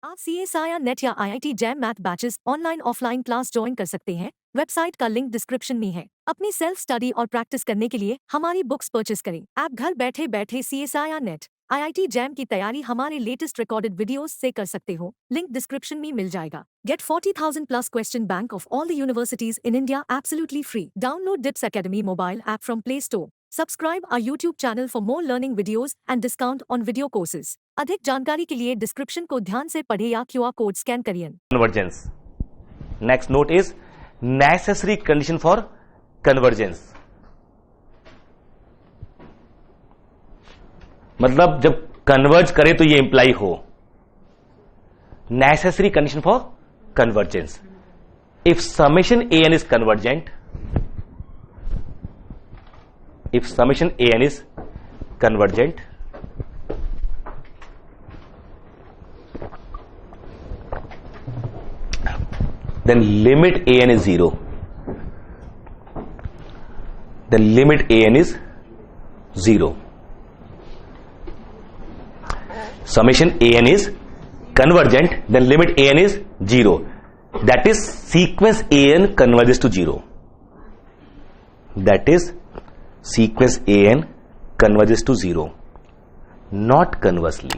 आप CSIR net या IIT JAM math batches online offline class join कर सकते हैं। वेबसाइट का लिंक डिस्क्रिप्शन में है। अपनी सेल्फ स्टडी और प्रैक्टिस करने के लिए हमारी बुक्स परचेस करें। आप घर बैठे बैठे CSIR नेट IIT जैम की तैयारी हमारे लेटेस्ट रिकॉर्डेड वीडियोस से कर सकते हो। लिंक डिस्क्रिप्शन में मिल जाएगा। Get 40,000 plus question bank of all the universities in India absolutely free. Download DIPS Academy mobile app from Play Store. Subscribe our YouTube channel for more learning videos and discount on video courses. अधिक जानकारी के लिए description को ध्यान से पढ़े या QR code scan करिए। Convergence. Next note is necessary condition for convergence. मतलब जब कन्वर्ज करे तो ये इंप्लाई हो। Necessary condition for convergence. If summation an is convergent, then limit an is 0. Summation an is convergent, then limit an is 0. That is sequence an converges to 0. Not conversely.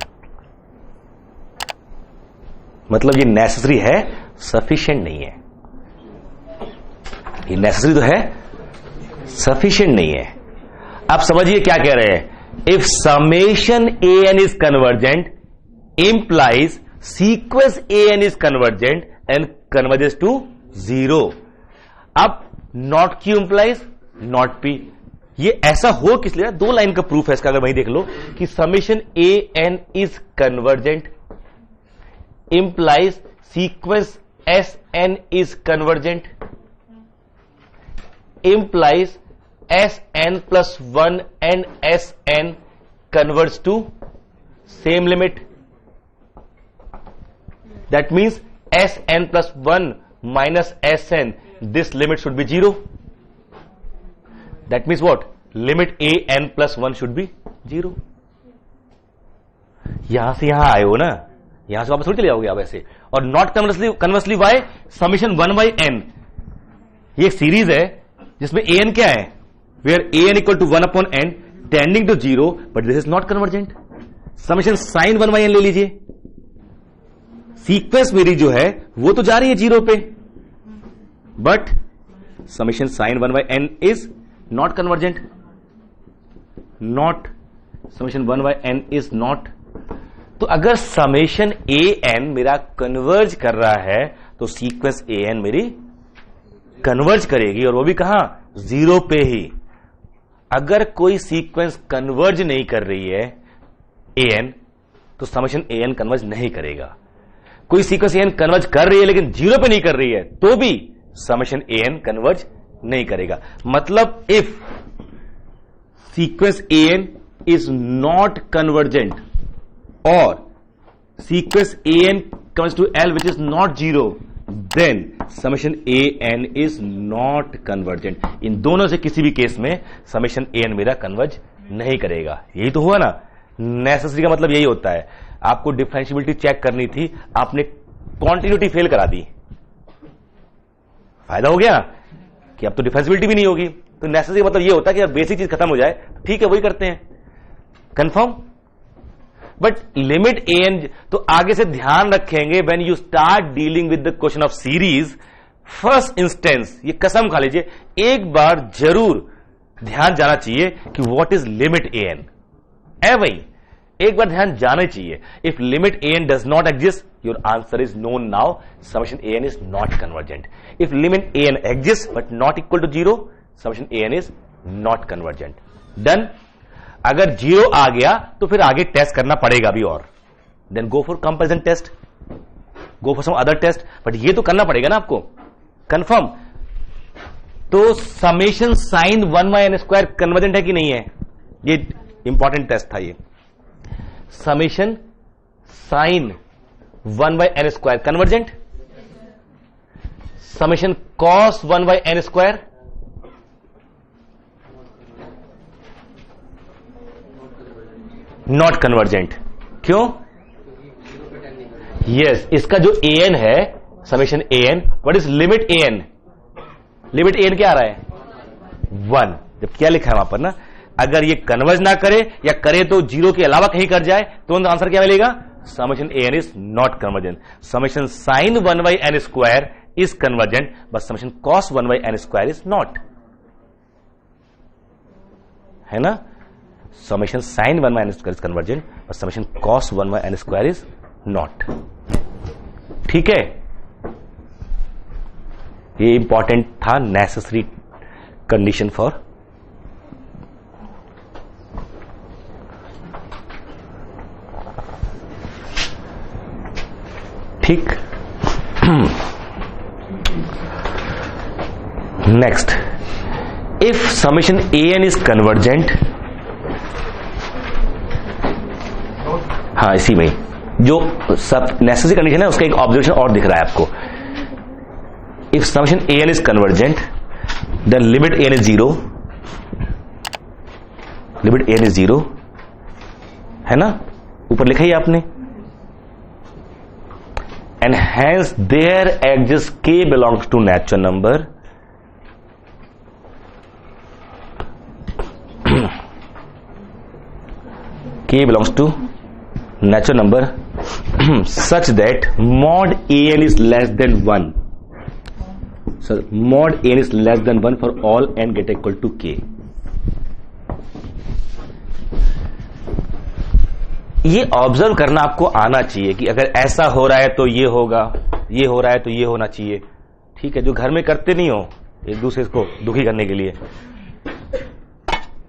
मतलब ये necessary है, sufficient नहीं है। ये necessary तो है, sufficient नहीं है। आप समझिए क्या कह रहे हैं। If summation an is convergent implies sequence an is convergent and converges to 0. अब not q implies not p. ये ऐसा हो किस लिए? दो लाइन का प्रूफ है इसका, अगर वही देख लो कि summation an is convergent implies sequence Sn is convergent implies Sn plus 1 and Sn converge to same limit. That means Sn plus 1 minus Sn, this limit should be 0. That means what? Limit an plus 1 should be 0. यहां से यहां आए हो ना, यहां से वापस थोड़ी चले जाओगे आप ऐसे। और not conversely why summation 1 by n, ये एक सीरीज है जिसमें an क्या है, where an equal to 1 upon n tending to 0, but this is not convergent. Summation sine 1 by n ले लीजिए, सीक्वेंस मेरी जो है वो तो जा रही है 0 पे, but summation sine 1 by n is not convergent. Summation 1 by n is not. तो अगर समेशन an मेरा कन्वर्ज कर रहा है तो सीक्वेंस an मेरी कन्वर्ज करेगी, और वो भी कहां? 0 पे ही। अगर कोई सीक्वेंस कन्वर्ज नहीं कर रही है an, तो समेशन an कन्वर्ज नहीं करेगा। कोई सीक्वेंस an कन्वर्ज कर रही है लेकिन 0 पे नहीं कर रही है तो भी समेशन an कन्वर्ज नहीं करेगा। मतलब if sequence an is not convergent or sequence an comes to L which is not 0, then summation an is not convergent. इन दोनों से किसी भी केस में summation an मेरा कन्वर्ज नहीं करेगा। यही तो हुआ ना। नेसेसरी का मतलब यही होता है। आपको डिफरेंशियबिलिटी चेक करनी थी, आपने कॉन्टिन्यूटी फेल करा दी, फायदा हो गया कि अब तो डिफरेंशियबिलिटी भी नहीं होगी। तो नेसेसरी का मतलब ये होता है कि अब बेसिक चीज खत्म हो जाए, ठीक है वही करते हैं, कंफर्म। बट लिमिट an, तो आगे से ध्यान रखेंगे when you start dealing with the question of series, first instance, ये कसम खा लीजिए एक बार जरूर ध्यान जाना चाहिए कि व्हाट इज लिमिट an। भाई एक बार ध्यान जाना चाहिए। If limit an does not exist, your answer is known now, summation an is not convergent. If limit an exist but not equal to 0, summation an is not convergent. Done. अगर 0 आ गया तो फिर आगे टेस्ट करना पड़ेगा अभी, और then go for comparison test, go for some other test, but ये तो करना पड़ेगा ना आपको, कंफर्म। तो summation sine 1 by n square convergent है कि नहीं है, ये इंपॉर्टेंट टेस्ट था। ये summation sine 1 by n square convergent, summation cos 1 by n square not convergent. क्यों? यस, इसका जो an है summation an, what is limit an? Limit an क्या आ रहा है? 1। जब क्या लिखा है वहां पर ना, अगर ये कन्वर्ज ना करे या करे तो जीरो के अलावा कहीं कर जाए तो आंसर क्या मिलेगा? Summation an is not convergent. Summation sine 1 by n square is convergent, but summation cos 1 by n square is not, है ना? Summation sine 1 by n square is convergent, but summation cos 1 by n square is not. ठीक है, ये important था, necessary condition for ठीक। Next, if summation an is convergent, हाँ इसी में जो सब नेसेसरी कंडीशन है उसका एक ऑब्जर्वेशन और दिख रहा है आपको। If summation an is convergent then limit an is 0, limit an is 0, है ना? ऊपर लिखा ही आपने। And hence there exists k belongs to natural number k belongs to natural number such that mod an is less than 1. So mod n is less than 1 for all n get equal to k. ये observe करना आपको आना चाहिए कि अगर ऐसा हो रहा है तो ये होगा, ये हो रहा है तो ये होना चाहिए। ठीक है, जो घर में करते नहीं हो एक दूसरे को दुखी करने के लिए,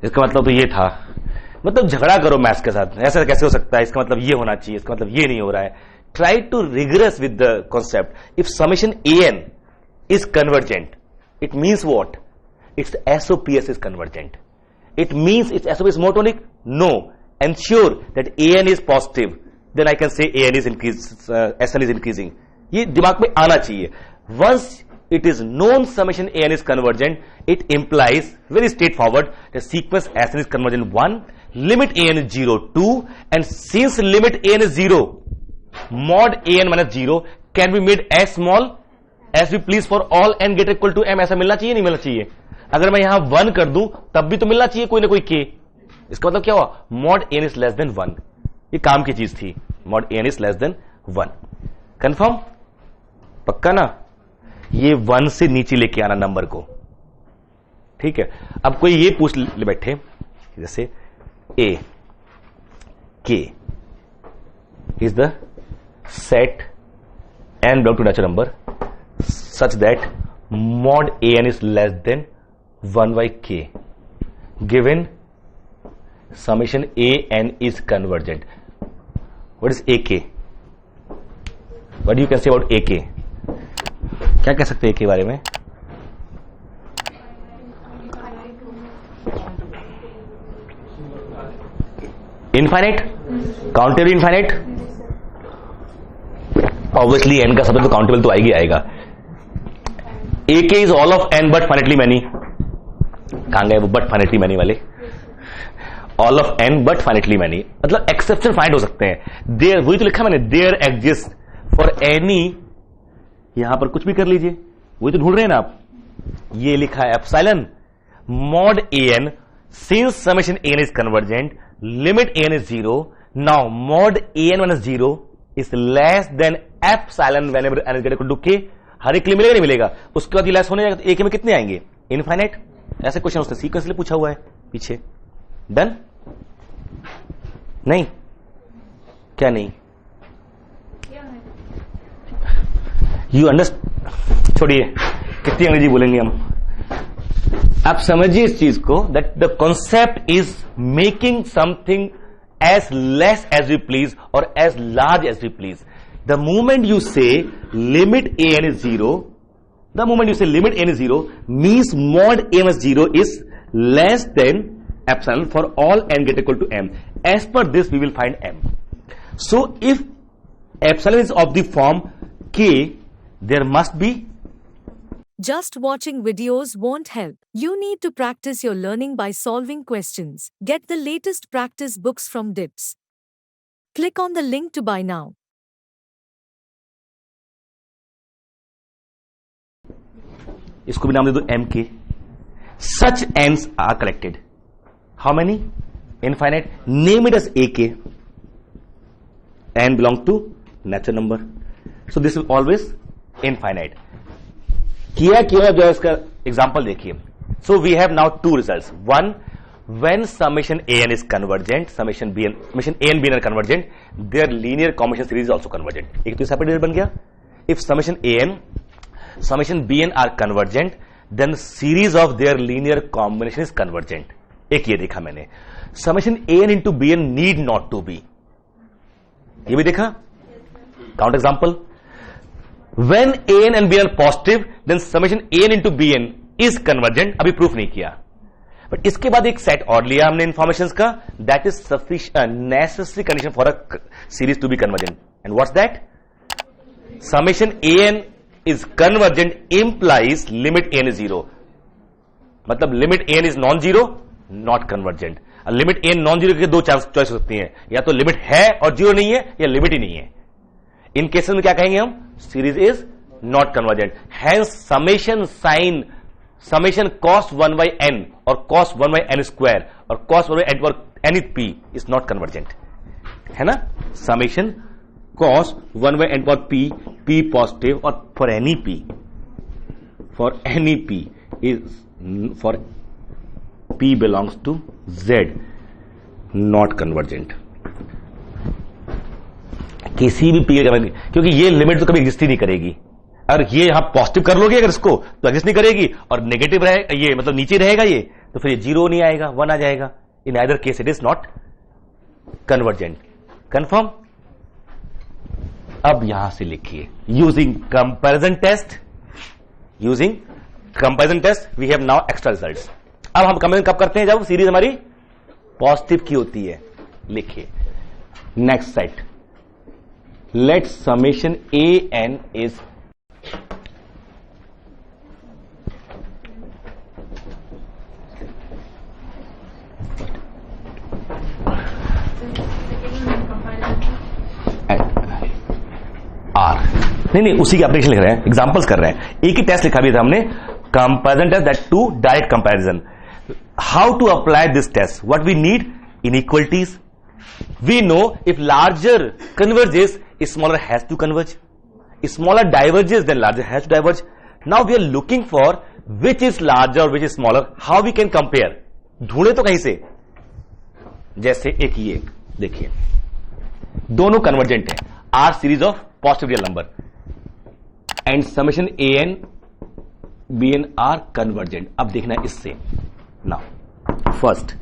इसका मतलब तो ये था, मतलब झगड़ा करो मैथ्स के साथ, ऐसा कैसे हो सकता है, इसका मतलब ये होना चाहिए, इसका मतलब ये नहीं हो रहा है। Try to regress with the concept. If summation an is convergent, it means what? Its SOPS is convergent. It means its SOP is monotonic? No. Ensure that an is positive, then I can say an is SN is increasing. ये दिमाग में आना चाहिए। Once it is known summation an is convergent, it implies very straightforward that sequence SN is convergent 1, limit an is 0 2, and since limit an is 0, mod an minus 0 can be made as small as we please for all n get equal to m। ऐसा मिलना चाहिए नहीं मिलना चाहिए? अगर मैं यहां 1 कर दूं तब भी तो मिलना चाहिए कोई ना कोई k। इसका मतलब क्या हुआ? mod n is less than 1। ये काम की चीज थी, mod n is less than 1। Confirm? पक्का ना? ये 1 से नीचे लेके आना नंबर को। ठीक है, अब कोई ये पूछ ले बैठे जैसे a k is the set n belong to natural number such that mod an is less than 1 by k given summation an is convergent. What is ak? What do you can say about ak? क्या कह सकते हैं के बारे में? Infinite, countable infinite. Obviously n का शब्द तो काउंटेबल तो आएगी आएगा। ak is all of n but finitely many. कहां गए वो बट फाइनाइटली मैनी वाले? All of n but finitely many मतलब एक्सेप्शन फाइंड हो सकते हैं। देयर, वही तो लिखा मैंने, देयर एग्जिस्ट फॉर एनी, यहां पर कुछ भी कर लीजिए, वही तो ढूंढ रहे हैं ना आप। ये लिखा है epsilon mod an since summation an is convergent, limit an is 0, now mod an minus 0 is less than epsilon whenever n is greater to k। हर एक के लिए मिलेगा नहीं मिलेगा? उसके बाद ये लेस होने जाएगा तो एक में कितने आएंगे? इनफाइनाइट। ऐसे क्वेश्चन उसने सीक्वेंस लिए पूछा हुआ है पीछे। डन? नहीं? क्या नहीं? You understand? छोड़िए, कितनी अंग्रेजी बोलेंगे हम। आप समझिए इस चीज को, that the concept is making something as less as we please और as large as we please. The moment you say limit an is 0, the moment you say limit n is 0 means mod m is 0 is less than epsilon for all n get equal to m. As per this we will find m. So if epsilon is of the form k, there must be. Just watching videos won't help. You need to practice your learning by solving questions. Get the latest practice books from DIPS. Click on the link to buy now. इसको भी नाम दे दो M K. Such n's are collected. How many? Infinite. Name it as a K. n belongs to natural number, so this is always infinite. किया जो है इसका example देखिए. So we have now two results. One, when summation an is convergent, summation a and b are convergent, their linear combination series is also convergent. एक तो separate बन गया. If summation an, summation bn are convergent, then series of their linear combination is convergent. एक ये देखा मैंने. Summation an into bn need not to be. ये भी देखा. Count example. When an and bn are positive, then summation an into bn is convergent. अभी proof नहीं किया, बट इसके बाद एक सेट और लिया हमने इंफॉर्मेशंस का. That is sufficient necessary condition for a series to be convergent. And what's that? Summation an is convergent implies limit n is 0. मतलब limit n is non zero, not convergent. Limit n non zero के दो choice हो सकती हैं, या तो limit है और जीरो नहीं है, या लिमिट ही नहीं है. इन केसेस में क्या कहेंगे हम? Series is not convergent. Hence summation sine, summation cos 1 by n और cos 1 by n स्क्वायर और cos 1 by n for any p is not convergent. है ना? Summation cos 1 by n for p positive और for any p is for p belongs to z not convergent. किसी भी p क्योंकि ये limit तो कभी एग्जिस्ट ही नहीं करेगी. अगर ये यहां पॉजिटिव कर लोगे अगर इसको तो एग्जिस्ट नहीं करेगी, और नेगेटिव रहे ये मतलब नीचे रहेगा ये, तो फिर ये जीरो नहीं आएगा, 1 आ जाएगा. In either case it is not convergent. Confirm? अब यहां से लिखिए using comparison test we have now extra results. अब हम कंपेरिजन कब करते हैं? जब सीरीज हमारी पॉजिटिव की होती है. लिखिए next set. Let summation a n is are. नहीं उसी की एप्लीकेशन लिख रहे हैं, एग्जांपल्स कर रहे हैं. एक ही टेस्ट लिखा भी था हमने, comparison test, that too direct comparison. How to apply this test? What we need? Inequalities. We know if larger converges, smaller has to converge. Smaller diverges, then larger has to diverge. Now we are looking for which is larger or which is smaller. How we can compare? ढूंढे तो कहीं से. जैसे एक ये देखिए, दोनों convergent है. R series of positive real number and summation an bn are convergent. अब देखना है इससे. Now, first,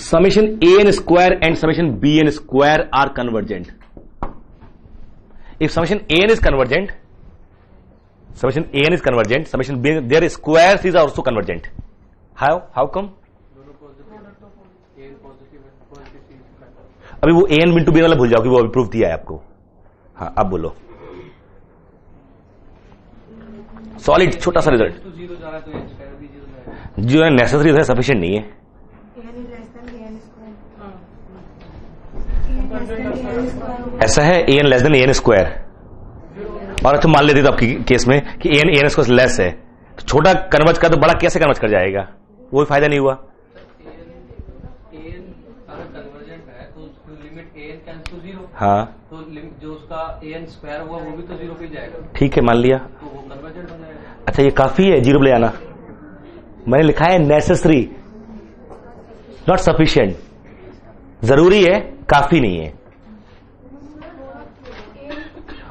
summation an square and summation bn square are convergent. If summation an is convergent, summation bn, their squares is also convergent. How come? अभी वो an into bn वाला भूल जाओ कि वो अभी प्रूफ दिया है आपको. हाँ, अब बोलो. सॉलिड छोटा सा रिजल्ट. जो है नेसेसरी है, सफिशिएंट नहीं है. ऐसा है an less than an square. और अच्छा मान लेते तो आपके केस में कि an स्क्वायर लेस है, तो छोटा कन्वर्ज का तो बड़ा कैसे कन्वर्ज कर जाएगा? वो फायदा नहीं हुआ. हाँ, तो जो उसका an स्क्वायर हुआ वो भी तो जीरो पे जाएगा. ठीक है, मान लिया. तो वो कन्वर्जेंट हो जाएगा. अच्छा, ये काफी है जीरो पे ले आना. मैंने लिखा है नेसेसरी, नॉट सफिशिएंट. जरूरी है, काफी नहीं है.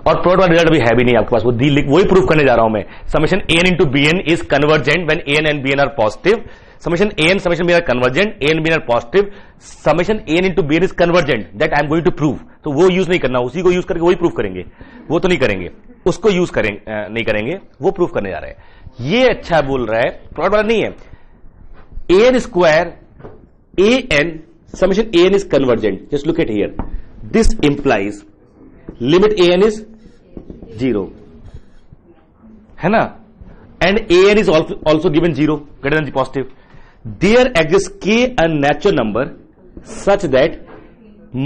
और प्रोडक्ट वाला रिजल्ट भी है भी नहीं आपके पास. वही प्रूफ करने जा रहा हूं मैं. Summation an into bn is convergent when an and bn are positive. Summation an summation bn are convergent, an bn are positive. Summation an into bn is convergent, that I am going to prove. तो वो use नहीं करना, उसी को use करके वही proof करेंगे. वो तो नहीं करेंगे, उसको यूज करेंगे नहीं करेंगे, वो प्रूफ करने जा रहे हैं. ये अच्छा बोल रहा है, प्रोडक्ट वाला नहीं है. an square an summation an is convergent. Just look at here, this implies limit an is 0, है ना, and an is also given 0 greater than the positive. There exists k a natural number such that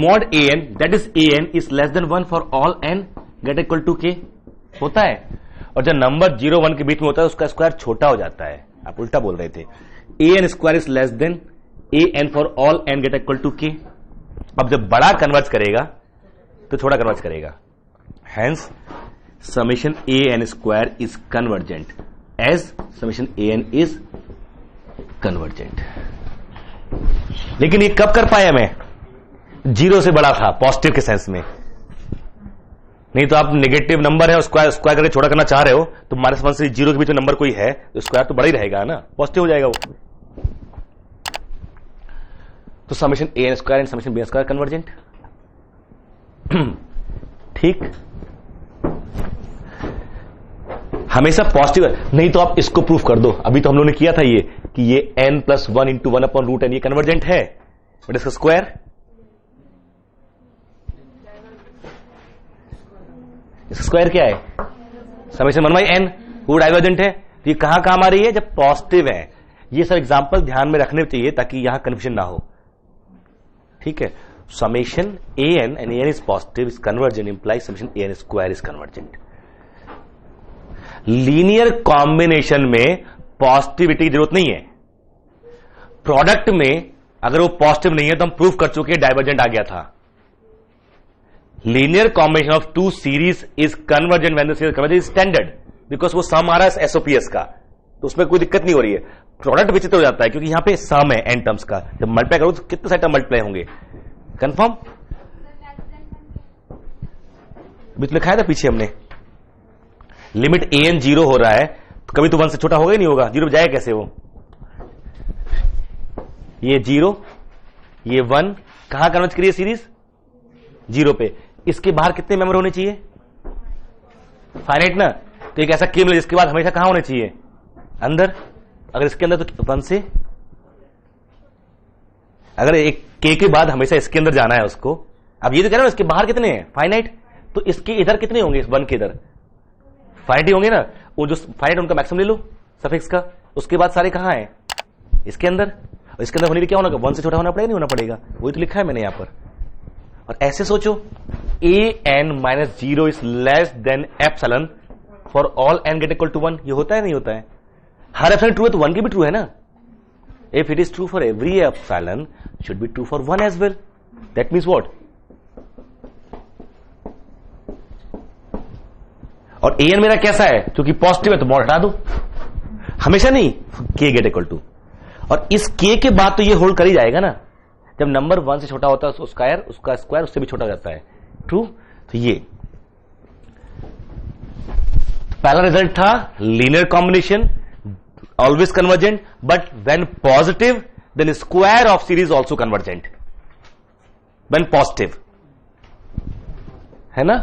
mod an, that is an, is less than 1 for all n greater equal to k. होता है. और जब number 0 1 के बीच में होता है उसका square छोटा हो जाता है। आप उल्टा बोल रहे थे। an square is less than an for all n greater equal to k। अब जब बड़ा कन्वर्ज करेगा तो छोटा कन्वर्ज करेगा, hence summation an square is convergent as summation an is convergent. लेकिन ये कब कर पाया मैं? 0 से बड़ा था, पॉजिटिव के सेंस में। नहीं तो आप नेगेटिव नंबर है और स्क्वायर स्क्वायर करके छोटा करना चाह रहे हो तो -1 से 0 के बीच में नंबर कोई है तो स्क्वायर तो बड़ा ही रहेगा ना, पॉजिटिव हो जाएगा वो। तो summation an square and summation b square convergent. ठीक, हमेशा पॉजिटिव है। नहीं तो आप इसको प्रूफ कर दो। अभी तो हम लोगों ने किया था ये कि ये n+1 इंटू 1/√n ये कन्वर्जेंट है, बट इसका स्क्वायर, इसका स्क्वायर क्या है? समेशन 1/n, वो डाइवर्जेंट है। तो ये कहां काम आ रही है? जब पॉजिटिव है। ये सब एग्जांपल ध्यान में रखने चाहिए ताकि यहां कंफ्यूजन ना हो। ठीक है, summation an and an is positive is convergent implies summation an square is convergent. Linear combination में पॉजिटिविटी की जरूरत नहीं है। प्रोडक्ट में अगर वो पॉजिटिव नहीं है तो हम प्रूफ कर चुके डाइवर्जेंट आ गया था। Linear combination of two series is convergent when the series convergent is standard, because वो सम आ रहा है एसओपीएस का, तो उसमें कोई दिक्कत नहीं हो रही है। प्रोडक्ट विचित्र हो जाता है क्योंकि यहां पे सम है एन टर्म्स का, जब मल्टीप्लाई करो तो कितने सारे टर्म मल्टीप्लाई होंगे। कंफर्म? अभी तो लिखाया था पीछे हमने, लिमिट an 0 हो रहा है तो कभी तो 1 से छोटा होगा ही नहीं होगा। 0 पे जाएगा कैसे वो? ये 0 ये 1 कहां कन्वर्ज करिए सीरीज? 0 पे। इसके बाहर कितने मेंबर होने चाहिए? फाइनाइट ना। तो एक ऐसा केवल जिसके बाद हमेशा कहां होने चाहिए? अंदर। अगर इसके अंदर तो 1 से, अगर एक k के बाद हमेशा इसके अंदर जाना है उसको। अब ये तो कह रहा हूं इसके बाहर कितने हैं? फाइनाइट। तो इसके इधर कितने होंगे? इस 1 के इधर फाइनाइट ही होंगे ना। वो जो फाइनाइट उनका मैक्सिमम ले लो सफिक्स का, उसके बाद सारे कहां हैं? इसके अंदर। और इसके अंदर होने के लिए क्या होना? 1 से छोटा होना पड़ेगा नहीं होना पड़ेगा? वही तो लिखा है मैंने यहां पर। और ऐसे सोचो an-0 is less than epsilon for all n greater equal to 1। ये होता है नहीं होता है? हर एप्सिलॉन ट्रू है तो 1 की भी ट्रू है ना। If it is true for every epsilon should be true for 1 as well. That means what? और an मेरा कैसा है? क्योंकि पॉजिटिव है तो मॉड हटा दो, हमेशा नहीं, k गेट इक्वल टू। और इस k के बाद तो ये होल्ड कर ही जाएगा ना। जब नंबर 1 से छोटा होता है तो उसका स्क्वायर उससे भी छोटा हो जाता है। ट्रू? तो ये पहला रिजल्ट था linear combination always convergent, but when positive then square of series also convergent when positive, है ना,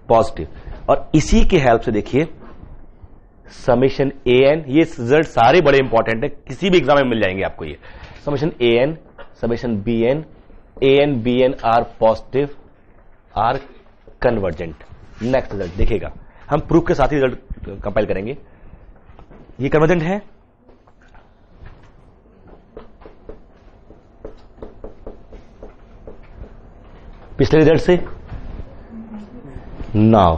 पॉजिटिव। और इसी के हेल्प से देखिए समेशन an, ये रिजल्ट सारे बड़े इंपॉर्टेंट है, किसी भी एग्जाम में मिल जाएंगे आपको। ये summation an, summation bn, an bn are positive are convergent. Next result देखिएगा, हम प्रूफ के साथ ही रिजल्ट कंपाइल करेंगे। ये कन्वर्जेंट है, पिछले रिजल्ट से। Now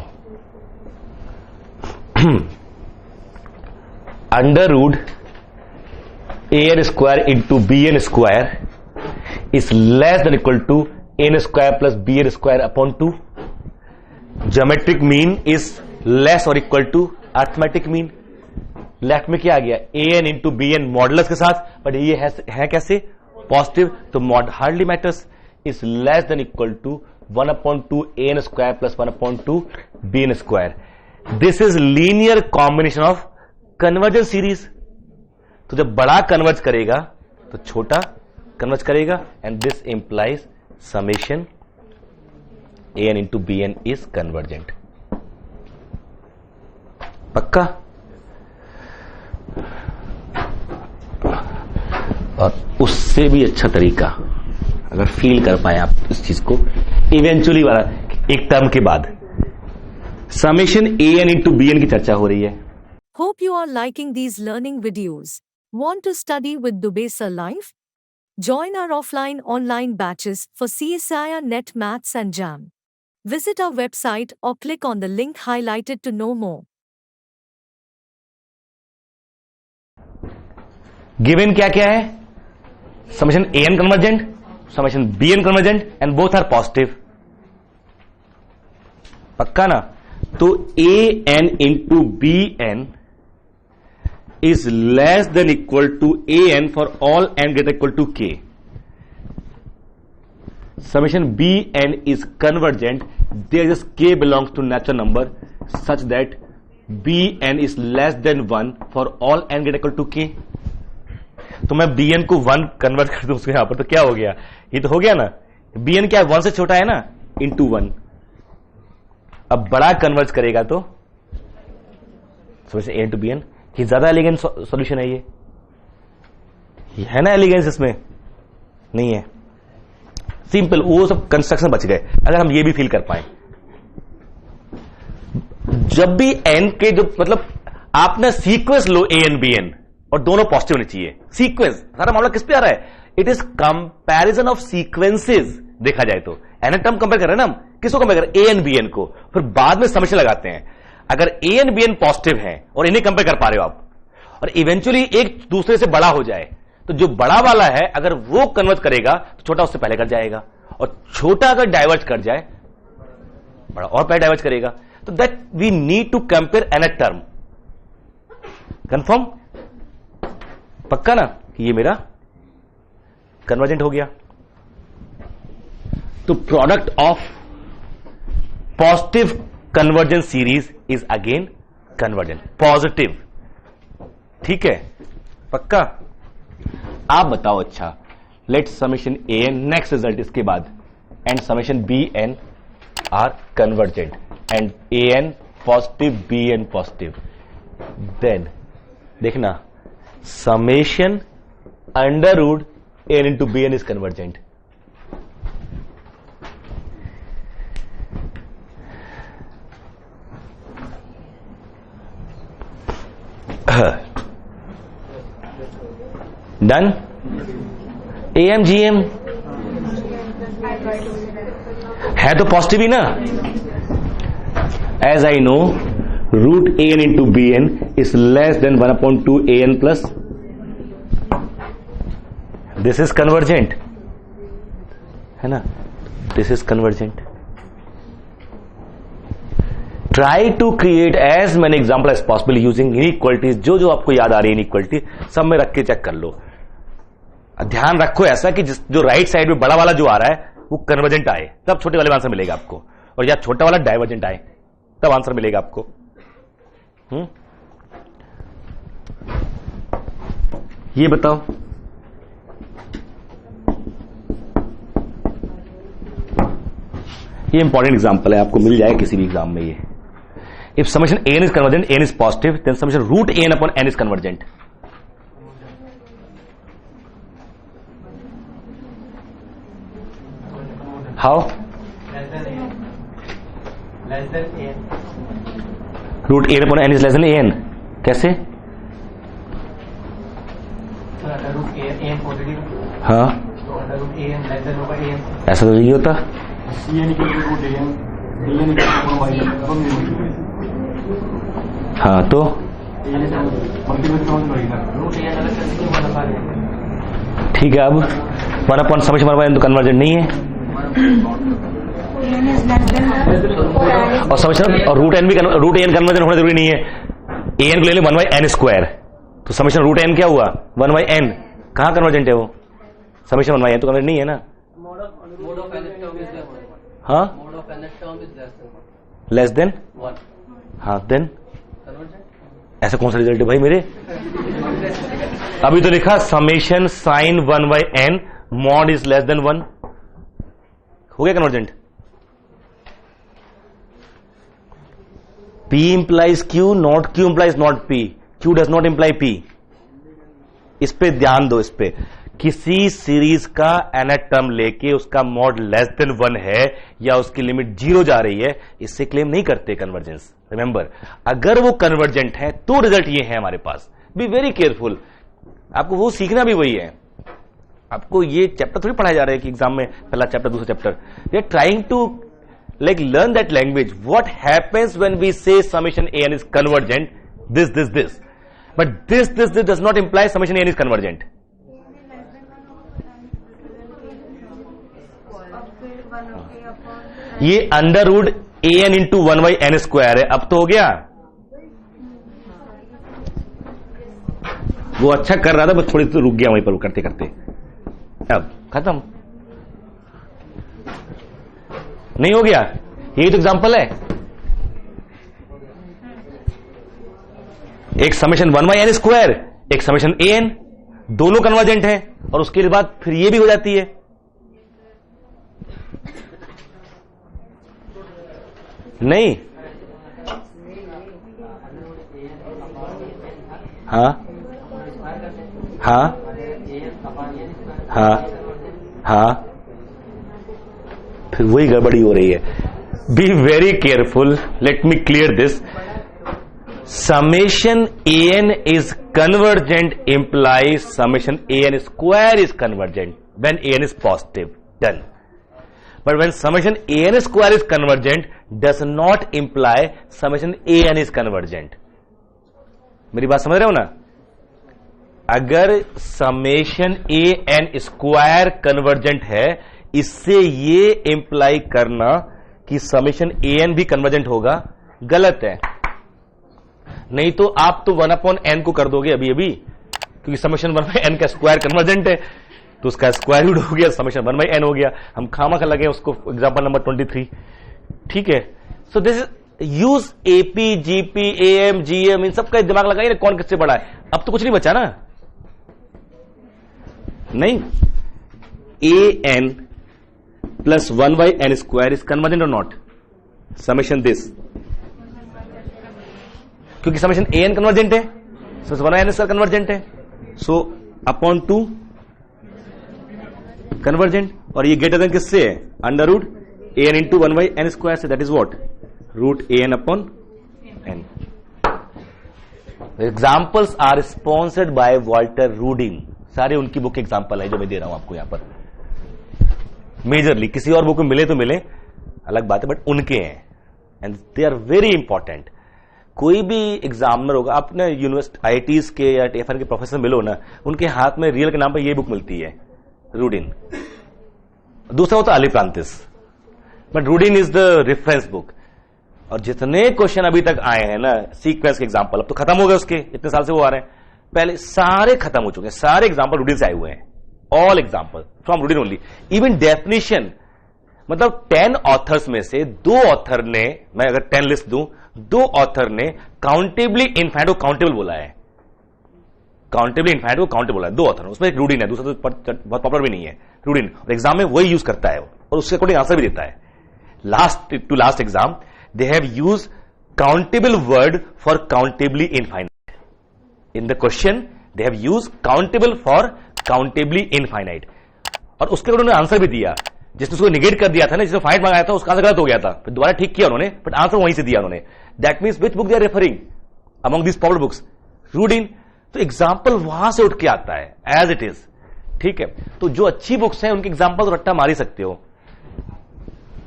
under root an square into bn square is less than equal to n square plus bn square upon 2। Geometric mean is less और equal to arithmetic mean. Left में क्या आ गया? an into bn modulus के साथ, but ये है कैसे? Positive, तो mod hardly matters. Is less than equal to 1/2 an square plus 1/2 bn square. This is linear combination of convergent series. तो जब बड़ा कन्वर्ज करेगा तो छोटा कन्वर्ज करेगा, and this implies summation an into bn is convergent. पक्का? और उससे भी अच्छा तरीका अगर फील कर पाए आप इस चीज को, इवेंचुअली वाला एक टर्म के बाद समेशन an इंटू bn की चर्चा हो रही है। Hope you are liking these learning videos. Want to study with Dubey Sir Live? Join our offline online batches for CSIR NET Maths and JAM. Visit our website or click on the link highlighted to know more. Given क्या क्या है? Summation a n convergent, summation b n convergent and both are positive. पक्का ना? तो a n into b n is less than equal to an for all n greater equal to k. Summation bn is convergent there just k belongs to natural number such that bn is less than 1 for all n greater equal to k. तो मैं bn को 1 convert कर दूं उसके यहां पर, तो क्या हो गया? ये तो हो गया ना, bn क्या 1 से छोटा है ना, इंटू 1। अब बड़ा कन्वर्ज करेगा तो समेशन a इंटू bn, ये ज्यादा एलिगेंस सॉल्यूशन है। ये है ना एलिगेंस, इसमें नहीं है। सिंपल, वो सब कंस्ट्रक्शन बच गए अगर हम ये भी फील कर पाए। जब भी एन के जो मतलब आपने sequence low A N B N और दोनों पॉजिटिव होने चाहिए। सीक्वेंस, सारा मामला किस पे आ रहा है? It is comparison of sequences. देखा जाए तो एन टर्म कंपेयर कर रहे हैं ना हम, किसको कंपेयर कर रहे हैं? ए एन बी एन को। फिर बाद में समेशन लगाते हैं। अगर A N B n positive है और इन्हें कंपेयर कर पा रहे हो आप, और इवेंचुअली एक दूसरे से बड़ा हो जाए, तो जो बड़ा वाला है अगर वो कन्वर्ट करेगा तो छोटा उससे पहले कर जाएगा, और छोटा अगर डाइवर्ज कर जाए बड़ा और पहले डाइवर्ज करेगा। तो that we need to compare n a term. Confirm? पक्का ना कि ये मेरा कन्वर्जेंट हो गया? तो product of positive convergent series is again convergent, positive. ठीक है, पक्का? आप बताओ। अच्छा, let summation a n, next result इसके बाद, and summation b n are convergent and a n positive, b n positive. Then देखना, summation under root a n into b n is convergent. Done? A M G M है तो positive ही ना। As I know root a n into b n is less than 1/2 a n plus, this is convergent, है ना? This is convergent. Try to create as many example as possible using inequalities. जो जो आपको याद आ रही है inequality सब में रख के चेक कर लो। ध्यान रखो ऐसा कि जो राइट साइड में बड़ा वाला जो आ रहा है वो कन्वर्जेंट आए, तब छोटे वाले में आंसर मिलेगा आपको, और या छोटा वाला डाइवर्जेंट आए तब आंसर मिलेगा आपको। ये बताओ, ये इंपॉर्टेंट एग्जांपल है, आपको मिल जाए किसी भी एग्जाम में। ये if summation an is convergent, n is positive, then summation root an upon n is convergent. How? Less than an. Root an upon n is less than an. कैसे? Under root an positive. हाँ, तो under root an less than over an. ऐसा तो नहीं होता। हाँ, तो ठीक है। अब 1 समेशन 1/n तो कन्वर्जेंट नहीं है, और समेशन और रूट एन कन्वर्जेंट होना जरूरी नहीं है। ए एन को ले ले 1/n², तो समेशन रूट एन क्या हुआ? 1/n। कहां कन्वर्जेंट है वो? समेशन 1/n तो कन्वर्जेंट नहीं है ना। Mode of nth term is there. हाँ, Mode of nth term is less than 1. Less than. 1. हाँ, देन Convergent? ऐसा कौन सा रिजल्ट है भाई मेरे? अभी तो लिखा summation sine 1/n mod is less than 1, हो गया convergent. P implies Q, not Q implies not P. Q does not imply P. इस पे ध्यान दो। इस पे किसी सीरीज का nth टर्म लेके उसका मॉड लेस देन 1 है या उसकी लिमिट 0 जा रही है, इससे क्लेम नहीं करते कन्वर्जेंस। रिमेंबर, अगर वो कन्वर्जेंट है तो रिजल्ट ये है हमारे पास। बी वेरी केयरफुल, आपको वो सीखना भी वही है। आपको ये चैप्टर थोड़ी पढ़ाया जा रहा है कि एग्जाम में पहला चैप्टर दूसरा चैप्टर। They are trying to like learn that language. What happens when we say summation an is convergent? This. But this does not imply summation n is convergent. ये under root a n into 1/n square है. अब तो हो गया. वो अच्छा कर रहा था बस थोड़ी तो रुक गया वहीं पर करते करते. अब खत्म. नहीं हो गया. यही तो एग्जांपल है. एक समेशन 1/n स्क्वायर, एक समेशन an, दोनों कन्वर्जेंट है. और उसके बाद फिर ये भी हो जाती है. नहीं. हाँ हाँ हाँ हाँ. फिर वही गड़बड़ी हो रही है. Be very careful. Let me clear this. Summation an is convergent implies summation an square is convergent when an is positive. Done. But when summation an square is convergent does not imply summation an is convergent. मेरी बात समझ रहे हो ना. अगर summation an square convergent है, इससे ये इंप्लाई करना कि summation an भी convergent होगा गलत है. नहीं तो आप तो 1/n को कर दोगे अभी अभी, क्योंकि समेशन 1/n का स्क्वायर कन्वर्जेंट है, तो उसका स्क्वायर रूट हो गया, समेशन 1/n हो गया. हम खामा खा लगे उसको. Example number 23. ठीक है. So this is use AP GP AM GM, इन सब का दिमाग लगाइए. कौन किससे बड़ा है. अब तो कुछ नहीं बचा ना. नहीं. an plus 1/n square is convergent और नॉट. समेशन दिस, क्योंकि समेशन an कन्वर्जेंट है, सो 1/n स्क्वायर कन्वर्जेंट है. So upon 2 convergent. और ये ग्रेटर देन किससे है. Under root an into 1/n square से. That is what. Root an upon n. Examples are sponsored by Walter Rudin. सारे उनकी book के एग्जाम्पल है जो मैं दे रहा हूं आपको यहां पर. मेजरली किसी और बुक में मिले तो मिले, अलग बात है, बट उनके हैं and they are very important. कोई भी एग्जामिनर होगा, आपने यूनिवर्सिटी आईआईटीज के या टीएफएन के प्रोफेसर मिलो ना, उनके हाथ में रियल के नाम पर ये बुक मिलती है, रूडिन. दूसरा होता है Aliprantis, but Rudin is the reference book. और जितने क्वेश्चन अभी तक आए हैं ना सीक्वेंस के एग्जाम्पल, अब तो खत्म हो गए उसके, इतने साल से वो आ रहे हैं. पहले सारे खत्म हो चुके हैं. सारे एग्जाम्पल रूडिन से आए हुए हैं. All example from Rudin only. Even definition, मतलब 10 ऑथर्स में से 2 ऑथर ने, मैं अगर 10 लिस्ट दूं, 2 ऑथर ने काउंटेबली इनफाइनाइट को काउंटेबल बोला है. काउंटेबली इनफाइनाइट को काउंटेबल बोला है 2 ऑथर. उसमें एक रूडिन है, दूसरा तो बहुत पॉपुलर भी नहीं है रूडिन. और एग्जाम में वही यूज करता है और उसके अकॉर्डिंग आंसर भी देता है. Last to last exam they have use countable word for countably infinite. In the question they have use countable for countably infinite. और उसके उन्होंने आंसर भी दिया. जिसने उसको निगेट कर दिया था ना, जिसने फाइट मंगाया था, उसका आंसर गलत हो गया था, फिर दोबारा ठीक किया उन्होंने, बट आंसर वहीं से दिया उन्होंने. That means which book they are referring among this popular books. Rudin. तो एग्जाम्पल वहां से उठ के आता है एज इट इज. ठीक है. तो जो अच्छी बुक्स हैं उनके एग्जाम्पल तो रट्टा मार ही सकते हो.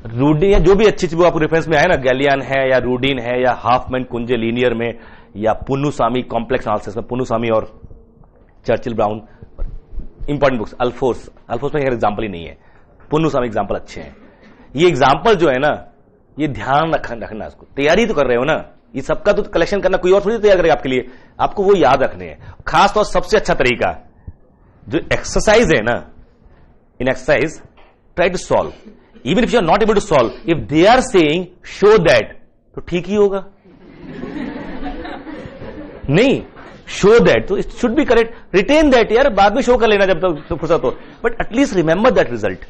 रूडिन या जो भी अच्छी बुक आपको रेफरेंस में आए ना, गैलियन है या रूडिन है या हाफमैन कुंजे लीनियर में, या पुन्नुसामी कॉम्प्लेक्स एनालिसिस में, पुन्नुसामी और चर्चिल ब्राउन, इंपॉर्टेंट बुक्स. अल्फोर्स में एग्जाम्पल ही नहीं है. पुन्नुसामी एग्जाम्पल अच्छे हैं. ये एग्जाम्पल जो है ना, ये ध्यान रखना. इसको तैयारी तो कर रहे हो ना, ये सबका तो कलेक्शन करना कोई और थोड़ी तैयार करेगा आपके लिए. आपको वो याद रखने हैं. खास तौर सबसे अच्छा तरीका जो एक्सरसाइज है ना, इन exercise try to solve. Even if you are not able to solve, if they are saying show that, तो ठीक ही होगा. नहीं, शो दैट तो it should be correct. Written that यार, बाद में शो कर लेना जब तक फुर्सत हो, but at least remember that result,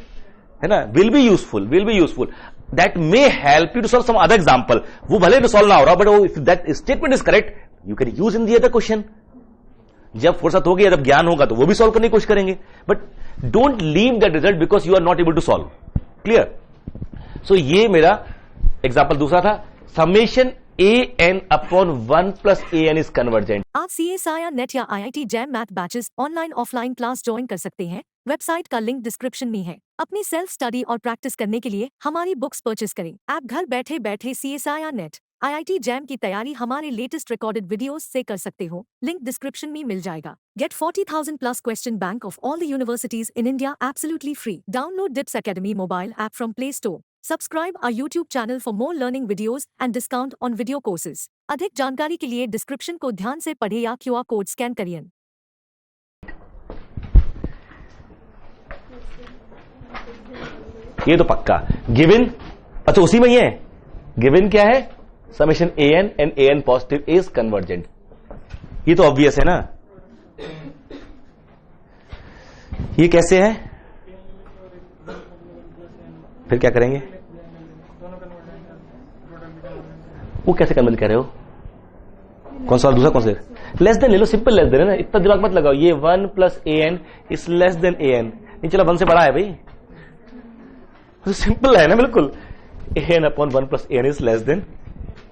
है ना. Will be useful. That may help you to solve some other example. वो भले तो सॉल्व ना हो रहा, but if that statement is correct, you can use in the other question. जब फुर्सत होगी, जब ज्ञान होगा, तो वो भी सॉल्व करने की कोशिश करेंगे. But don't leave that result because you are not able to solve. Clear. So ये मेरा एग्जाम्पल दूसरा था. Summation an upon 1 plus an is convergent. आप CSIR नेट या IIT JAM math batches online offline class join कर सकते हैं. Website का लिंक डिस्क्रिप्शन में है. अपनी सेल्फ स्टडी और प्रैक्टिस करने के लिए हमारी बुक्स परचेस करें. आप घर बैठे बैठे CSIR नेट IIT जैम की तैयारी हमारे लेटेस्ट रिकॉर्डेड वीडियोस से कर सकते हो, लिंक डिस्क्रिप्शन में मिल जाएगा। Get 40,000 plus question bank of all the universities in India absolutely free. Download DIPS Academy mobile app from Play Store. Subscribe our YouTube channel for more learning videos and discount on video courses. अधिक जानकारी के लिए description को ध्यान से पढ़े या QR code scan करिए। ये तो पक्का गिवन, अच्छा उसी में ही है। गिवन क्या है? Summation an and an positive is convergent. ये तो ऑब्वियस है ना। ये कैसे है? फिर क्या करेंगे? वो कैसे कन्वर्ट कर रहे हो? कौन सा दूसरा कौन से? लेस देन ले लो, सिंपल लेस देन है ना, इतना दिमाग मत लगाओ। ये 1 plus an is less than an। नहीं चलो 1 से बड़ा है भाई, तो सिंपल है ना बिल्कुल। an upon 1 plus an is less than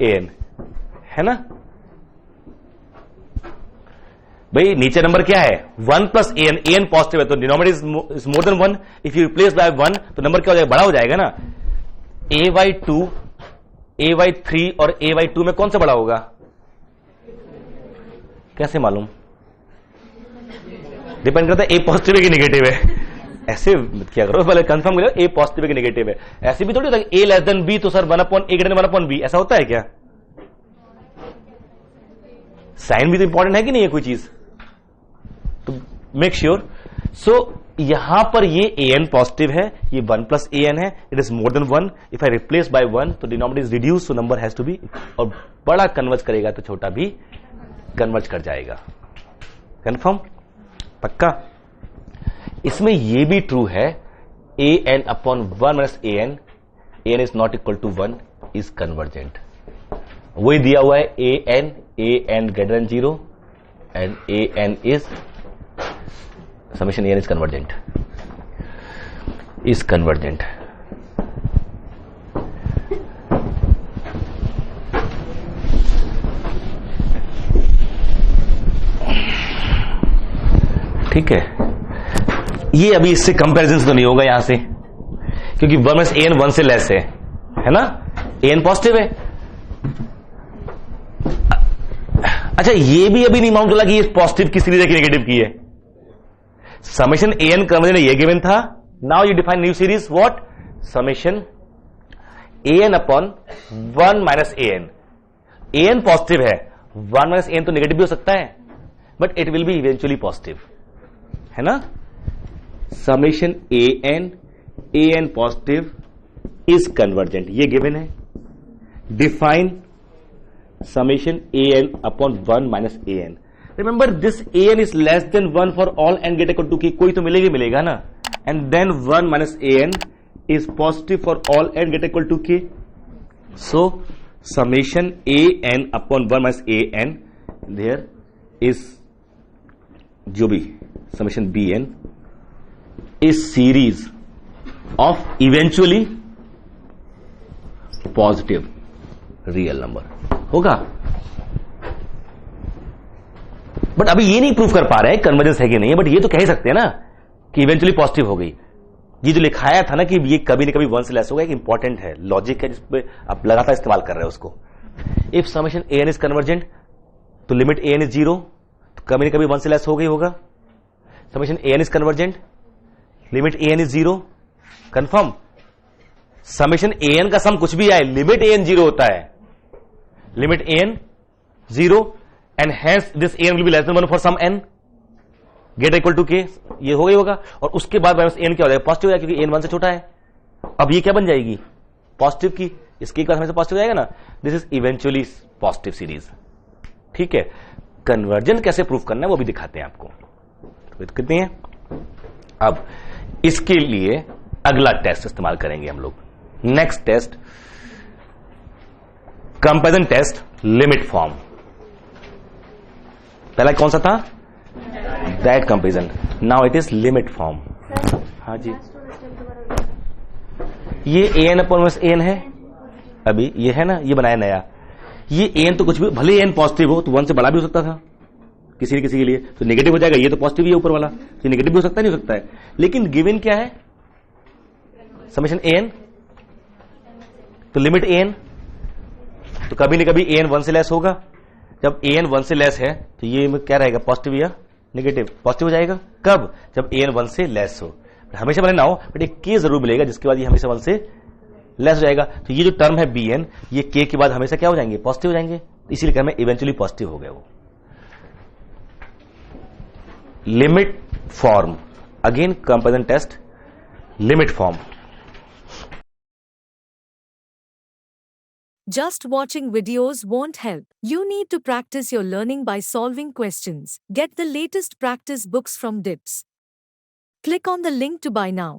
an, है ना भाई। नीचे नंबर क्या है? 1 प्लस an पॉजिटिव है तो denominator is more than 1। If you replace by 1 तो नंबर क्या हो जाएगा? बड़ा हो जाएगा ना। a/2 a/3 और a/2 में कौन सा बड़ा होगा? कैसे मालूम? डिपेंड करता है a पॉजिटिव है कि नेगेटिव है। ऐसे क्या करो, पहले कंफर्म करो a पॉजिटिव है कि नेगेटिव है। ऐसे भी थोड़ी होता है a लेस देन b तो sir 1 upon a greater 1 upon b, ऐसा होता है क्या? साइन भी तो इंपॉर्टेंट है कि नहीं है कोई चीज, तो मेक श्योर। सो यहां पर ये an पॉजिटिव है, ये 1 प्लस an है, it is more than 1। If I replace by 1 तो denominator is reduce, so number has to be, और बड़ा कन्वर्ज करेगा तो छोटा भी कन्वर्ज कर जाएगा। कंफर्म? पक्का? इसमें ये भी ट्रू है, an upon 1 minus an is not equal to 1 is convergent. वही दिया हुआ है an greater than 0 and an is summation an is convergent, is convergent. ठीक है, ये अभी इससे कंपैरिजन तो नहीं होगा यहां से, क्योंकि 1 माइनस an 1 से लेस है ना, an पॉजिटिव है। अच्छा ये भी अभी नहीं मालूम चला कि ये पॉजिटिव की सीरीज है कि नेगेटिव की है। समेशन an कन्वर्जेंट ये गिवन था। Now you define new series, what? Summation an upon 1 minus an positive है, 1 माइनस an तो नेगेटिव भी हो सकता है, but it will be eventually positive, है ना। Summation an positive is convergent, ये गिवन है। Define summation an upon 1 minus an। Remember this an is less than 1 for all n greater equal to k, कोई तो मिलेगा ना, and then 1 minus an is positive for all n greater equal to k। So summation an upon 1 minus an, there is जो भी summation bn is series of eventually positive real number होगा। But अभी ये नहीं prove कर पा रहे हैं कन्वर्जेंस है कि नहीं है, बट ये तो कह सकते हैं ना कि इवेंचुअली पॉजिटिव हो गई। ये जो लिखाया था ना कि ये कभी ना कभी 1 से लेस होगा, एक इंपॉर्टेंट है, लॉजिक है जिसपे आप लगातार इस्तेमाल कर रहे हो उसको। If summation an is convergent तो लिमिट an इज 0, तो कभी ना कभी 1 से लेस हो गई होगा। Summation an is convergent, limit an is 0, confirm. Summation an का सम कुछ भी आए, लिमिट an 0 होता है, limit an 0 and hence this an will be less than 1 for some n greater equal to k, ये हो गई होगा। और उसके बाद माइनस n क्या हो जाएगा? पॉजिटिव हो जाएगा, क्योंकि n 1 से छोटा है। अब ये क्या बन जाएगी? पॉजिटिव की, इसके बाद हमेशा पॉजिटिव जाएगा ना। This is eventually positive series, ठीक है। कन्वर्जन कैसे प्रूव करना है वो भी दिखाते हैं आपको, कितनी है। अब इसके लिए अगला टेस्ट इस्तेमाल करेंगे हम लोग। Next test, comparison test, limit form. पहला कौन सा था? That comparison. Now it is limit form. हाँ जी, ये an अपॉन an है, अभी ये है ना, ये बनाया नया। ये an तो कुछ भी, भले n पॉजिटिव हो तो 1 से बड़ा भी हो सकता था किसी न किसी के लिए, तो नेगेटिव हो जाएगा। ये तो पॉजिटिव ही है ऊपर वाला, तो नेगेटिव भी हो सकता है, नहीं हो सकता है। लेकिन गिवन क्या है? समेशन an, तो लिमिट an तो कभी न कभी an 1 से लेस होगा। जब an 1 से लेस है तो ये क्या रहेगा, पॉजिटिव या नेगेटिव? पॉजिटिव हो जाएगा। कब? जब an 1 से लेस हो। हमेशा भले ना हो, बट एक के जरूर मिलेगा जिसके बाद ये हमेशा 1 से लेस हो जाएगा। तो ये जो टर्म है bn, ये k के बाद हमेशा क्या हो जाएंगे, पॉजिटिव हो जाएंगे। इसीलिए क्या, इवेंचुअली पॉजिटिव हो गया वो। Limit form, again comparison test, limit form. Just watching videos won't help. You need to practice your learning by solving questions. Get the latest practice books from DIPS. Click on the link to buy now.